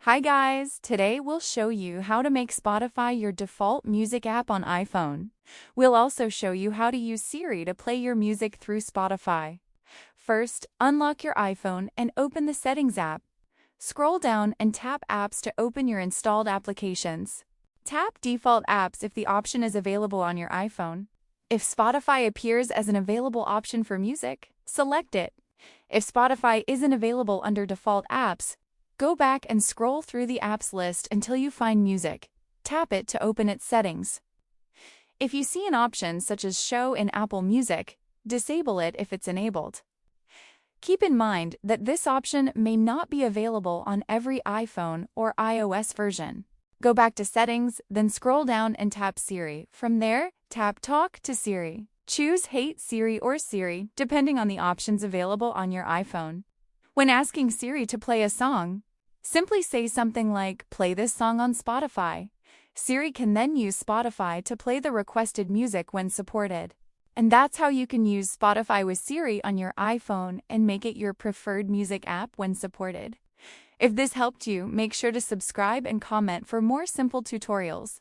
Hi guys, today we'll show you how to make Spotify your default music app on iPhone. We'll also show you how to use Siri to play your music through Spotify. First, unlock your iPhone and open the Settings app. Scroll down and tap Apps to open your installed applications. Tap Default Apps if the option is available on your iPhone. If Spotify appears as an available option for music, select it. If Spotify isn't available under default apps, go back and scroll through the apps list until you find music. Tap it to open its settings. If you see an option such as Show in Apple Music, disable it if it's enabled. Keep in mind that this option may not be available on every iPhone or iOS version. Go back to Settings, then scroll down and tap Siri. From there, tap Talk to Siri. Choose Hate Siri or Siri, depending on the options available on your iPhone. When asking Siri to play a song, simply say something like, "Play this song on Spotify." Siri can then use Spotify to play the requested music when supported. And that's how you can use Spotify with Siri on your iPhone and make it your preferred music app when supported. If this helped you, make sure to subscribe and comment for more simple tutorials.